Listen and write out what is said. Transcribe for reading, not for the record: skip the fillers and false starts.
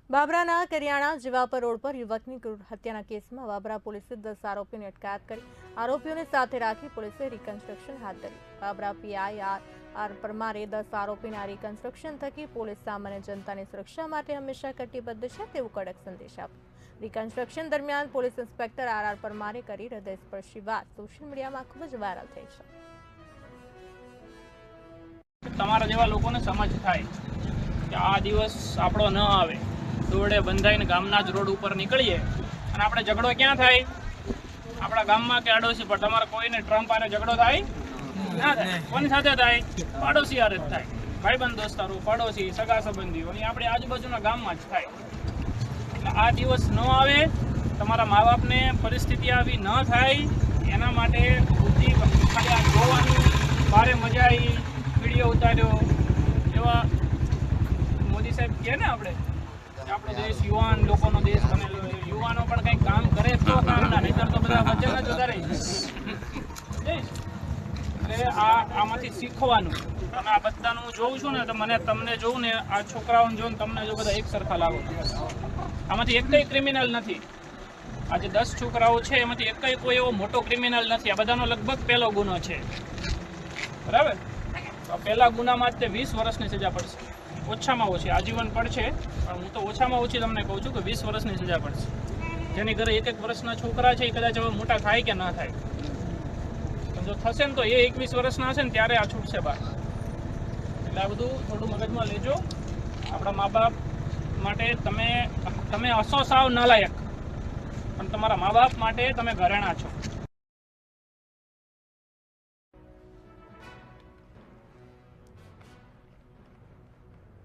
બાબરાના કરિયાણા Jivapar road પર યુવકની ક્રૂર હત્યાના કેસમાં બાબરા પોલીસે 10 આરોપીઓની અટકાયત કરી। આરોપીઓને સાથે રાખી પોલીસે રિકન્સ્ટ્રક્શન હાથ ધર્યું। બાબરા પીઆઈ આર પરમારે 10 આરોપીના રિકન્સ્ટ્રક્શન થકી પોલીસ સામાન્ય જનતાની સુરક્ષા માટે હંમેશા કટિબદ્ધ છે તેવું કડક સંદેશ આપ્યો। રિકન્સ્ટ્રક્શન દરમિયાન પોલીસ ઇન્સ્પેક્ટર આર પરમારે કરી હૃદયસ્પર્શી વાત સોશિયલ મીડિયામાં ખૂબ જ વાયરલ થઈ છે। તમારા જેવા લોકોને સમજ થાય કે આ દિવસ આપણો ન આવે, દોડે બંધાઈને ગામના જ રોડ ઉપર નીકળીએ અને આપણે ઝઘડો ક્યાં થાય? આપણા ગામમાં કે આડોશી પર। તમારે કોઈને ટ્રમ્પ આરે ઝઘડો થાય? ના થાય। કોની સાથે થાય? પાડોશી આરે જ થાય। ભાઈબંધ દોસ્તારો, પાડોશી, સગા સંબંધીઓ અને આપણે આજુબાજુના ગામમાં જ થાય। એટલે આ દિવસ ન આવે, તમારા મા બાપને પરિસ્થિતિ આવી ન થાય એના માટે બુદ્ધિ ખાલી આ જોવાની ભારે મજા આવી, વિડીયો ઉતાર્યો એવા મોદી સાહેબ કહે ને આપણો દેશ યુવાન લોકોનો દેશ બનેલો, યુવાનો પણ કંઈક કામ કરે તો કામના, નહીતર તો બધા વચન જ વધારે એટલે આમાંથી શીખવાનું। અને આ બધાનું હું જોઉં છું ને તો તમને જોઉં ને, આ છોકરાઓને જોઉં ને તમને જો બધા એક સરખા લાગો। આમાંથી એકય ક્રિમિનલ નથી। આ જે 10 છોકરાઓ છે એમાંથી એકય કોઈ એવો મોટો ક્રિમિનલ નથી। આ બધાનો લગભગ પહેલો ગુનો છે, બરાબર? તો પહેલા ગુનામાં જ તે 20 વર્ષની સજા પડશે, ઓછામાં ઓછી। આજીવન પડશે, પણ હું તો ઓછામાં ઓછી તમને કહું છું કે 20 વર્ષની સજા પડશે। જેની ઘરે 1-1 વર્ષના છોકરા છે એ કદાચ હવે મોટા થાય કે ના થાય, જો થશે ને તો એ 21 વર્ષના હશે ને ત્યારે આ છૂટશે બહાર। એટલે આ બધું થોડું મગજમાં લેજો। આપણા મા બાપ માટે તમે હશો સાવ નાલાયક, પણ તમારા મા બાપ માટે તમે ઘરેણા છો।